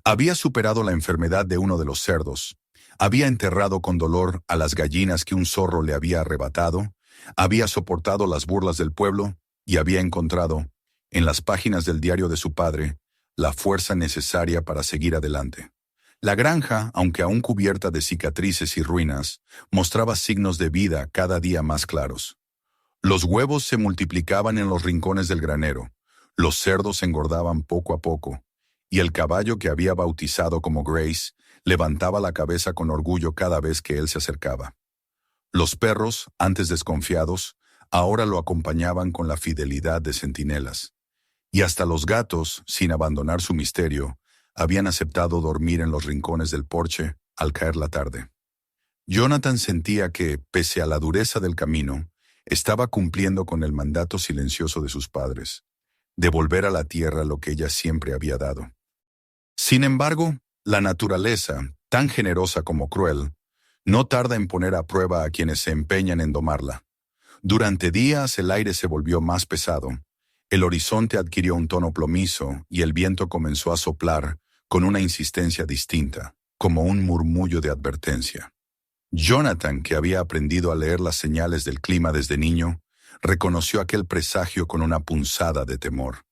A: Había superado la enfermedad de uno de los cerdos, había enterrado con dolor a las gallinas que un zorro le había arrebatado, había soportado las burlas del pueblo y había encontrado, en las páginas del diario de su padre, la fuerza necesaria para seguir adelante. La granja, aunque aún cubierta de cicatrices y ruinas, mostraba signos de vida cada día más claros. Los huevos se multiplicaban en los rincones del granero, los cerdos engordaban poco a poco, y el caballo que había bautizado como Grace levantaba la cabeza con orgullo cada vez que él se acercaba. Los perros, antes desconfiados, ahora lo acompañaban con la fidelidad de centinelas. Y hasta los gatos, sin abandonar su misterio, habían aceptado dormir en los rincones del porche al caer la tarde. Jonathan sentía que, pese a la dureza del camino, estaba cumpliendo con el mandato silencioso de sus padres, devolver a la tierra lo que ella siempre había dado. Sin embargo, la naturaleza, tan generosa como cruel, no tarda en poner a prueba a quienes se empeñan en domarla. Durante días el aire se volvió más pesado, el horizonte adquirió un tono plomizo y el viento comenzó a soplar con una insistencia distinta, como un murmullo de advertencia. Jonathan, que había aprendido a leer las señales del clima desde niño, reconoció aquel presagio con una punzada de temor.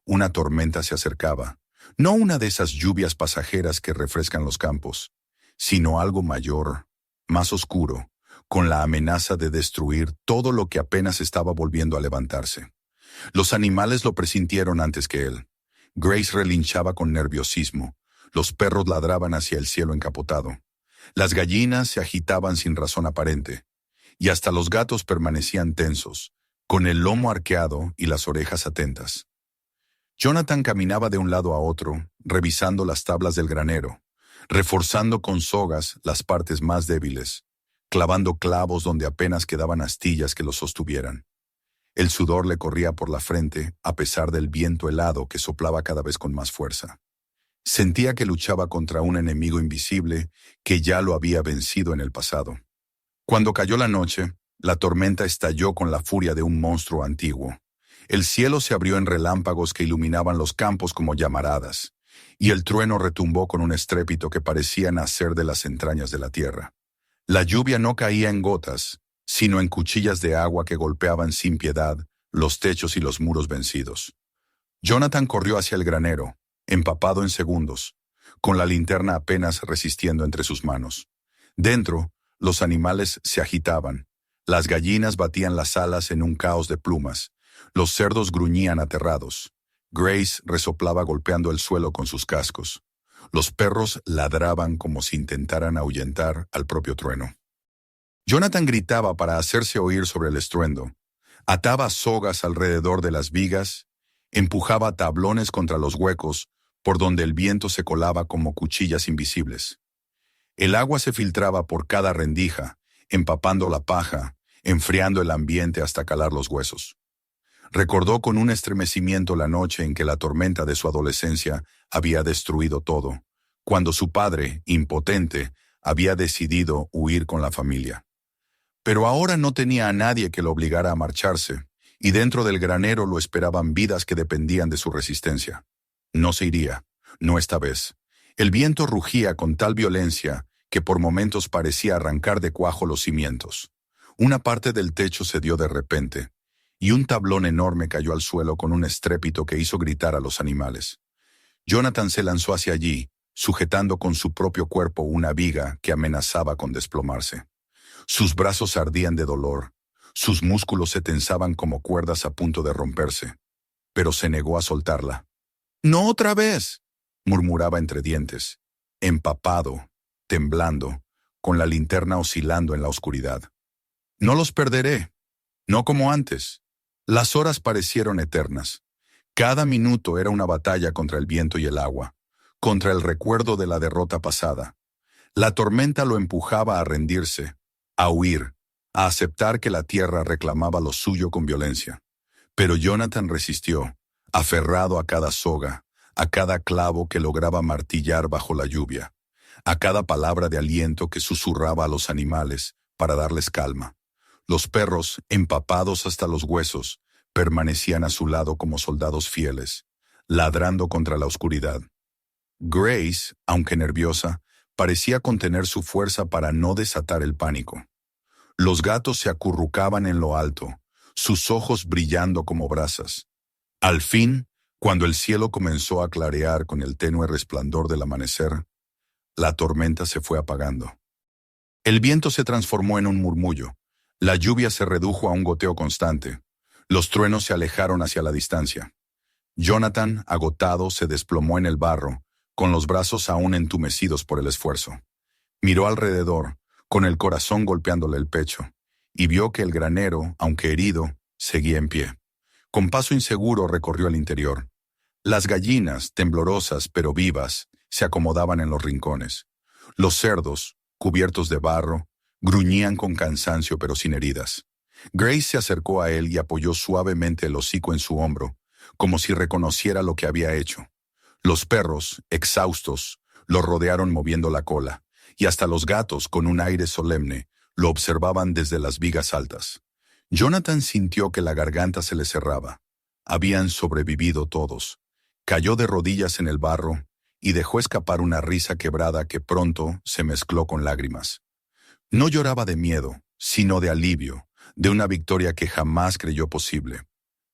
A: Una tormenta se acercaba, no una de esas lluvias pasajeras que refrescan los campos, sino algo mayor, más oscuro, con la amenaza de destruir todo lo que apenas estaba volviendo a levantarse. Los animales lo presintieron antes que él. Grace relinchaba con nerviosismo, los perros ladraban hacia el cielo encapotado, las gallinas se agitaban sin razón aparente, y hasta los gatos permanecían tensos, con el lomo arqueado y las orejas atentas. Jonathan caminaba de un lado a otro, revisando las tablas del granero, reforzando con sogas las partes más débiles, clavando clavos donde apenas quedaban astillas que los sostuvieran. El sudor le corría por la frente a pesar del viento helado que soplaba cada vez con más fuerza. Sentía que luchaba contra un enemigo invisible que ya lo había vencido en el pasado. Cuando cayó la noche, la tormenta estalló con la furia de un monstruo antiguo. El cielo se abrió en relámpagos que iluminaban los campos como llamaradas, y el trueno retumbó con un estrépito que parecía nacer de las entrañas de la tierra. La lluvia no caía en gotas, sino en cuchillas de agua que golpeaban sin piedad los techos y los muros vencidos. Jonathan corrió hacia el granero, empapado en segundos, con la linterna apenas resistiendo entre sus manos. Dentro, los animales se agitaban, las gallinas batían las alas en un caos de plumas, los cerdos gruñían aterrados. Grace resoplaba golpeando el suelo con sus cascos. Los perros ladraban como si intentaran ahuyentar al propio trueno. Jonathan gritaba para hacerse oír sobre el estruendo. Ataba sogas alrededor de las vigas, empujaba tablones contra los huecos por donde el viento se colaba como cuchillas invisibles. El agua se filtraba por cada rendija, empapando la paja, enfriando el ambiente hasta calar los huesos. Recordó con un estremecimiento la noche en que la tormenta de su adolescencia había destruido todo, cuando su padre, impotente, había decidido huir con la familia. Pero ahora no tenía a nadie que lo obligara a marcharse, y dentro del granero lo esperaban vidas que dependían de su resistencia. No se iría, no esta vez. El viento rugía con tal violencia que por momentos parecía arrancar de cuajo los cimientos. Una parte del techo cedió de repente, y un tablón enorme cayó al suelo con un estrépito que hizo gritar a los animales. Jonathan se lanzó hacia allí, sujetando con su propio cuerpo una viga que amenazaba con desplomarse. Sus brazos ardían de dolor, sus músculos se tensaban como cuerdas a punto de romperse, pero se negó a soltarla. «¡No otra vez!», murmuraba entre dientes, empapado, temblando, con la linterna oscilando en la oscuridad. No los perderé, no como antes. Las horas parecieron eternas. Cada minuto era una batalla contra el viento y el agua, contra el recuerdo de la derrota pasada. La tormenta lo empujaba a rendirse, a huir, a aceptar que la tierra reclamaba lo suyo con violencia. Pero Jonathan resistió, aferrado a cada soga, a cada clavo que lograba martillar bajo la lluvia, a cada palabra de aliento que susurraba a los animales para darles calma. Los perros, empapados hasta los huesos, permanecían a su lado como soldados fieles, ladrando contra la oscuridad. Grace, aunque nerviosa, parecía contener su fuerza para no desatar el pánico. Los gatos se acurrucaban en lo alto, sus ojos brillando como brasas. Al fin, cuando el cielo comenzó a clarear con el tenue resplandor del amanecer, la tormenta se fue apagando. El viento se transformó en un murmullo, la lluvia se redujo a un goteo constante, los truenos se alejaron hacia la distancia. Jonathan, agotado, se desplomó en el barro, con los brazos aún entumecidos por el esfuerzo. Miró alrededor, con el corazón golpeándole el pecho, y vio que el granero, aunque herido, seguía en pie. Con paso inseguro recorrió el interior. Las gallinas, temblorosas pero vivas, se acomodaban en los rincones. Los cerdos, cubiertos de barro, gruñían con cansancio pero sin heridas. Grace se acercó a él y apoyó suavemente el hocico en su hombro, como si reconociera lo que había hecho. Los perros, exhaustos, lo rodearon moviendo la cola, y hasta los gatos, con un aire solemne, lo observaban desde las vigas altas. Jonathan sintió que la garganta se le cerraba. Habían sobrevivido todos. Cayó de rodillas en el barro y dejó escapar una risa quebrada que pronto se mezcló con lágrimas. No lloraba de miedo, sino de alivio, de una victoria que jamás creyó posible.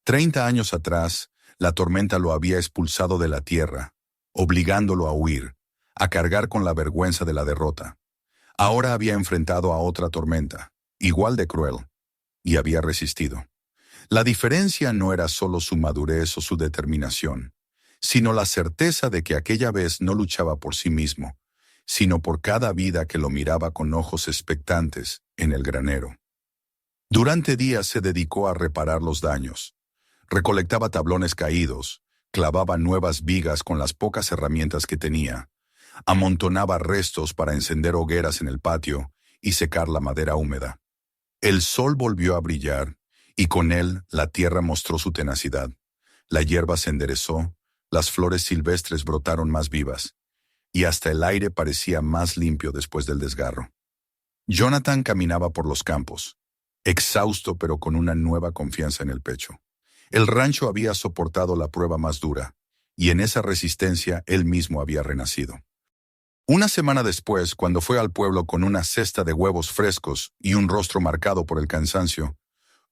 A: 30 años atrás, la tormenta lo había expulsado de la tierra, obligándolo a huir, a cargar con la vergüenza de la derrota. Ahora había enfrentado a otra tormenta, igual de cruel, y había resistido. La diferencia no era solo su madurez o su determinación, sino la certeza de que aquella vez no luchaba por sí mismo, sino por cada vida que lo miraba con ojos expectantes en el granero. Durante días se dedicó a reparar los daños. Recolectaba tablones caídos, clavaba nuevas vigas con las pocas herramientas que tenía, amontonaba restos para encender hogueras en el patio y secar la madera húmeda. El sol volvió a brillar, y con él la tierra mostró su tenacidad. La hierba se enderezó, las flores silvestres brotaron más vivas, y hasta el aire parecía más limpio después del desgarro. Jonathan caminaba por los campos, exhausto pero con una nueva confianza en el pecho. El rancho había soportado la prueba más dura, y en esa resistencia él mismo había renacido. Una semana después, cuando fue al pueblo con una cesta de huevos frescos y un rostro marcado por el cansancio,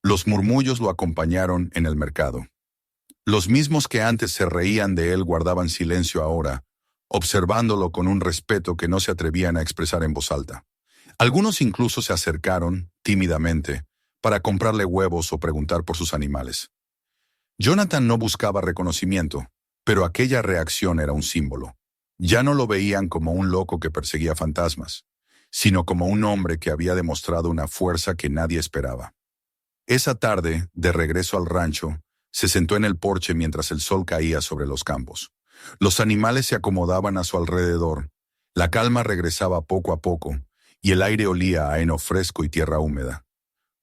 A: los murmullos lo acompañaron en el mercado. Los mismos que antes se reían de él guardaban silencio ahora, observándolo con un respeto que no se atrevían a expresar en voz alta. Algunos incluso se acercaron, tímidamente, para comprarle huevos o preguntar por sus animales. Jonathan no buscaba reconocimiento, pero aquella reacción era un símbolo. Ya no lo veían como un loco que perseguía fantasmas, sino como un hombre que había demostrado una fuerza que nadie esperaba. Esa tarde, de regreso al rancho, se sentó en el porche mientras el sol caía sobre los campos. Los animales se acomodaban a su alrededor, la calma regresaba poco a poco, y el aire olía a heno fresco y tierra húmeda.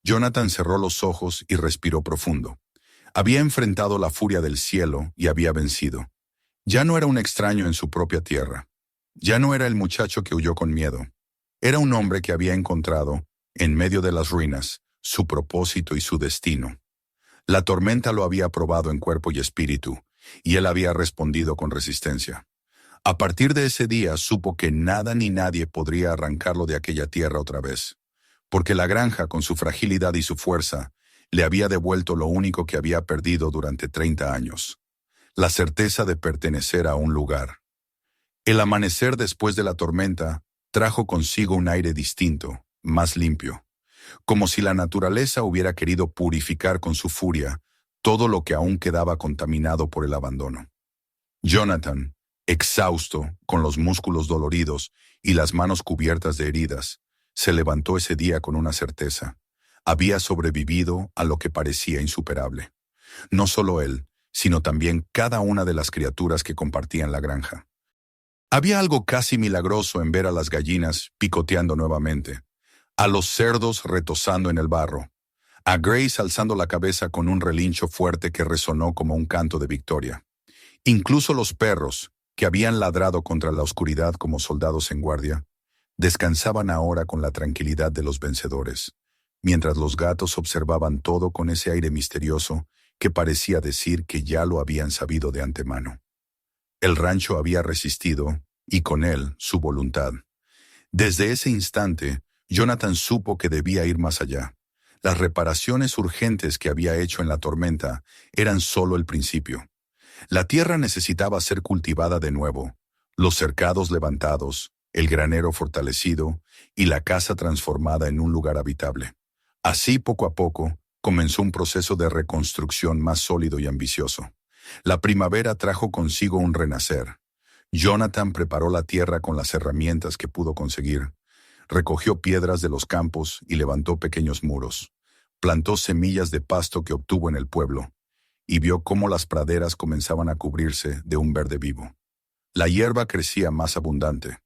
A: Jonathan cerró los ojos y respiró profundo. Había enfrentado la furia del cielo y había vencido. Ya no era un extraño en su propia tierra. Ya no era el muchacho que huyó con miedo. Era un hombre que había encontrado, en medio de las ruinas, su propósito y su destino. La tormenta lo había probado en cuerpo y espíritu, y él había respondido con resistencia. A partir de ese día supo que nada ni nadie podría arrancarlo de aquella tierra otra vez, porque la granja, con su fragilidad y su fuerza, le había devuelto lo único que había perdido durante 30 años. La certeza de pertenecer a un lugar. El amanecer después de la tormenta trajo consigo un aire distinto, más limpio, como si la naturaleza hubiera querido purificar con su furia todo lo que aún quedaba contaminado por el abandono. Jonathan, exhausto, con los músculos doloridos y las manos cubiertas de heridas, se levantó ese día con una certeza. había sobrevivido a lo que parecía insuperable. No solo él, sino también cada una de las criaturas que compartían la granja. Había algo casi milagroso en ver a las gallinas picoteando nuevamente, a los cerdos retozando en el barro, a Grace alzando la cabeza con un relincho fuerte que resonó como un canto de victoria. Incluso los perros, que habían ladrado contra la oscuridad como soldados en guardia, descansaban ahora con la tranquilidad de los vencedores, mientras los gatos observaban todo con ese aire misterioso que parecía decir que ya lo habían sabido de antemano. El rancho había resistido, y con él su voluntad. Desde ese instante, Jonathan supo que debía ir más allá. Las reparaciones urgentes que había hecho en la tormenta eran solo el principio. La tierra necesitaba ser cultivada de nuevo, los cercados levantados, el granero fortalecido y la casa transformada en un lugar habitable. Así, poco a poco, comenzó un proceso de reconstrucción más sólido y ambicioso. La primavera trajo consigo un renacer. Jonathan preparó la tierra con las herramientas que pudo conseguir. Recogió piedras de los campos y levantó pequeños muros. Plantó semillas de pasto que obtuvo en el pueblo y vio cómo las praderas comenzaban a cubrirse de un verde vivo. La hierba crecía más abundante.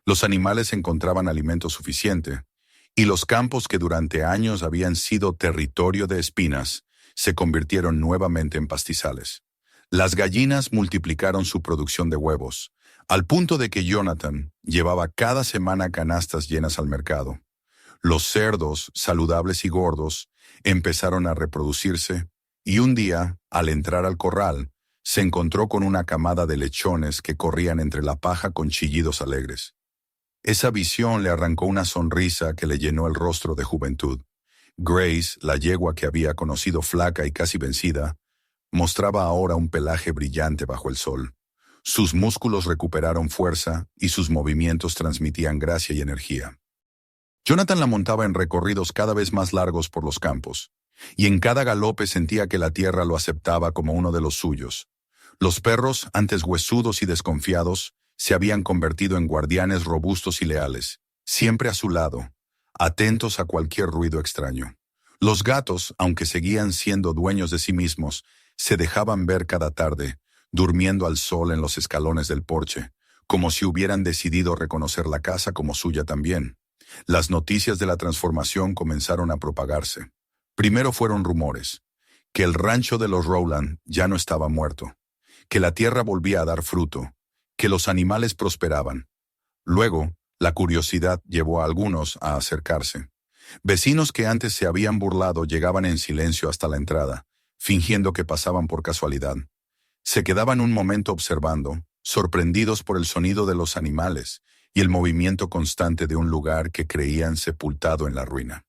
A: Los animales encontraban alimento suficiente y los campos que durante años habían sido territorio de espinas se convirtieron nuevamente en pastizales. Las gallinas multiplicaron su producción de huevos, al punto de que Jonathan llevaba cada semana canastas llenas al mercado. Los cerdos, saludables y gordos, empezaron a reproducirse, y un día, al entrar al corral, se encontró con una camada de lechones que corrían entre la paja con chillidos alegres. Esa visión le arrancó una sonrisa que le llenó el rostro de juventud. Grace, la yegua que había conocido flaca y casi vencida, mostraba ahora un pelaje brillante bajo el sol. Sus músculos recuperaron fuerza y sus movimientos transmitían gracia y energía. Jonathan la montaba en recorridos cada vez más largos por los campos, y en cada galope sentía que la tierra lo aceptaba como uno de los suyos. Los perros, antes huesudos y desconfiados, se habían convertido en guardianes robustos y leales, siempre a su lado, atentos a cualquier ruido extraño. Los gatos, aunque seguían siendo dueños de sí mismos, se dejaban ver cada tarde, durmiendo al sol en los escalones del porche, como si hubieran decidido reconocer la casa como suya también. Las noticias de la transformación comenzaron a propagarse. Primero fueron rumores, que el rancho de los Rowland ya no estaba muerto, que la tierra volvía a dar fruto, que los animales prosperaban. Luego, la curiosidad llevó a algunos a acercarse. Vecinos que antes se habían burlado llegaban en silencio hasta la entrada, fingiendo que pasaban por casualidad. Se quedaban un momento observando, sorprendidos por el sonido de los animales y el movimiento constante de un lugar que creían sepultado en la ruina.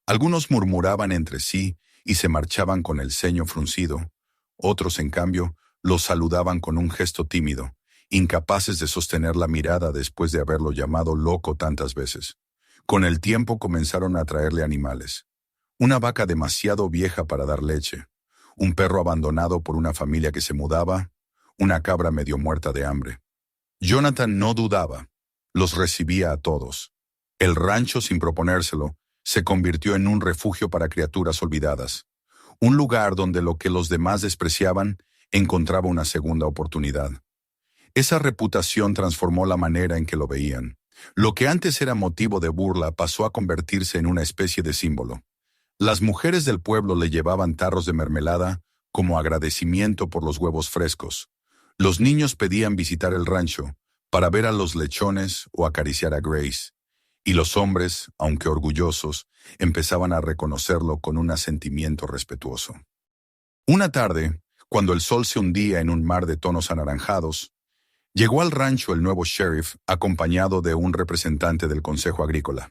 A: Algunos murmuraban entre sí y se marchaban con el ceño fruncido. Otros, en cambio, los saludaban con un gesto tímido, incapaces de sostener la mirada después de haberlo llamado loco tantas veces. Con el tiempo comenzaron a traerle animales. Una vaca demasiado vieja para dar leche, un perro abandonado por una familia que se mudaba, una cabra medio muerta de hambre. Jonathan no dudaba, los recibía a todos. El rancho, sin proponérselo, se convirtió en un refugio para criaturas olvidadas, un lugar donde lo que los demás despreciaban encontraba una segunda oportunidad. Esa reputación transformó la manera en que lo veían. Lo que antes era motivo de burla pasó a convertirse en una especie de símbolo. Las mujeres del pueblo le llevaban tarros de mermelada como agradecimiento por los huevos frescos. Los niños pedían visitar el rancho para ver a los lechones o acariciar a Grace. Y los hombres, aunque orgullosos, empezaban a reconocerlo con un asentimiento respetuoso. Una tarde, cuando el sol se hundía en un mar de tonos anaranjados, llegó al rancho el nuevo sheriff acompañado de un representante del Consejo Agrícola.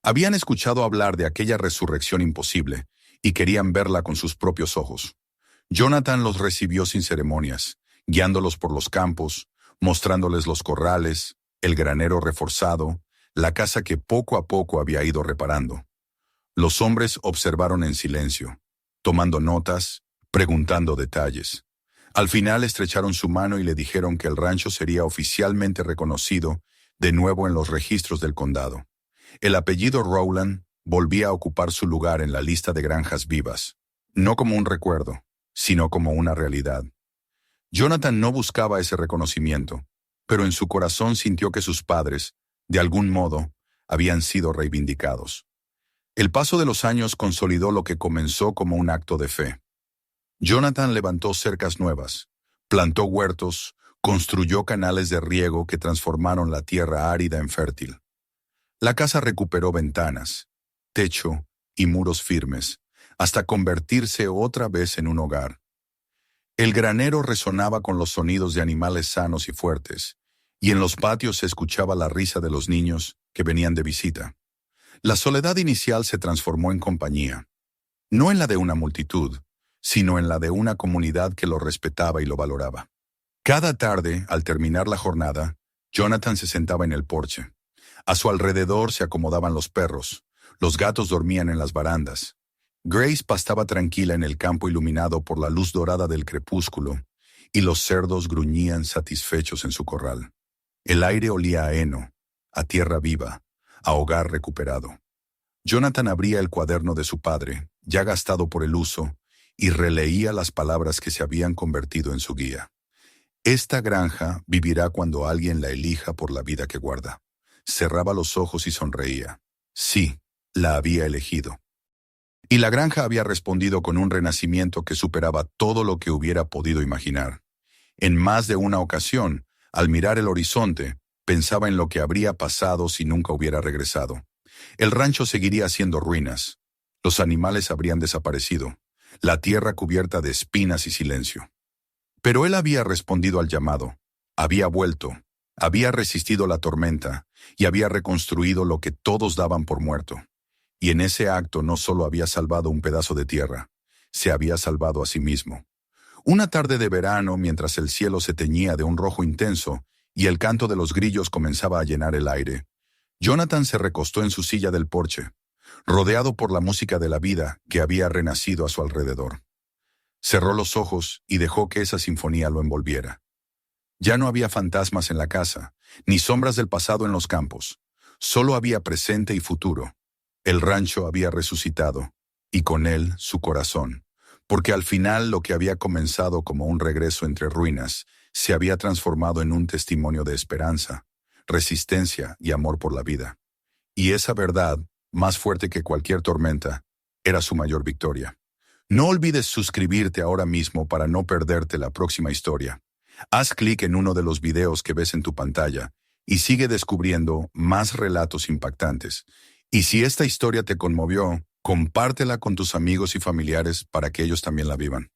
A: Habían escuchado hablar de aquella resurrección imposible y querían verla con sus propios ojos. Jonathan los recibió sin ceremonias, guiándolos por los campos, mostrándoles los corrales, el granero reforzado, la casa que poco a poco había ido reparando. Los hombres observaron en silencio, tomando notas, preguntando detalles. Al final estrecharon su mano y le dijeron que el rancho sería oficialmente reconocido de nuevo en los registros del condado. El apellido Rowland volvía a ocupar su lugar en la lista de granjas vivas, no como un recuerdo, sino como una realidad. Jonathan no buscaba ese reconocimiento, pero en su corazón sintió que sus padres, de algún modo, habían sido reivindicados. El paso de los años consolidó lo que comenzó como un acto de fe. Jonathan levantó cercas nuevas, plantó huertos, construyó canales de riego que transformaron la tierra árida en fértil. La casa recuperó ventanas, techo y muros firmes, hasta convertirse otra vez en un hogar. El granero resonaba con los sonidos de animales sanos y fuertes, y en los patios se escuchaba la risa de los niños que venían de visita. La soledad inicial se transformó en compañía, no en la de una multitud, sino en la de una comunidad que lo respetaba y lo valoraba. Cada tarde, al terminar la jornada, Jonathan se sentaba en el porche. A su alrededor se acomodaban los perros, los gatos dormían en las barandas. Grace pastaba tranquila en el campo iluminado por la luz dorada del crepúsculo, y los cerdos gruñían satisfechos en su corral. El aire olía a heno, a tierra viva, a hogar recuperado. Jonathan abría el cuaderno de su padre, ya gastado por el uso, y releía las palabras que se habían convertido en su guía. Esta granja vivirá cuando alguien la elija por la vida que guarda. Cerraba los ojos y sonreía. Sí, la había elegido. Y la granja había respondido con un renacimiento que superaba todo lo que hubiera podido imaginar. En más de una ocasión, al mirar el horizonte, pensaba en lo que habría pasado si nunca hubiera regresado. El rancho seguiría siendo ruinas. Los animales habrían desaparecido. La tierra cubierta de espinas y silencio. Pero él había respondido al llamado. Había vuelto. Había resistido la tormenta y había reconstruido lo que todos daban por muerto. Y en ese acto no solo había salvado un pedazo de tierra, se había salvado a sí mismo. Una tarde de verano, mientras el cielo se teñía de un rojo intenso y el canto de los grillos comenzaba a llenar el aire, Jonathan se recostó en su silla del porche, rodeado por la música de la vida que había renacido a su alrededor. Cerró los ojos y dejó que esa sinfonía lo envolviera. Ya no había fantasmas en la casa, ni sombras del pasado en los campos. Solo había presente y futuro. El rancho había resucitado, y con él su corazón, porque al final lo que había comenzado como un regreso entre ruinas se había transformado en un testimonio de esperanza, resistencia y amor por la vida. Y esa verdad, más fuerte que cualquier tormenta, era su mayor victoria. No olvides suscribirte ahora mismo para no perderte la próxima historia. Haz clic en uno de los videos que ves en tu pantalla y sigue descubriendo más relatos impactantes. Y si esta historia te conmovió, compártela con tus amigos y familiares para que ellos también la vivan.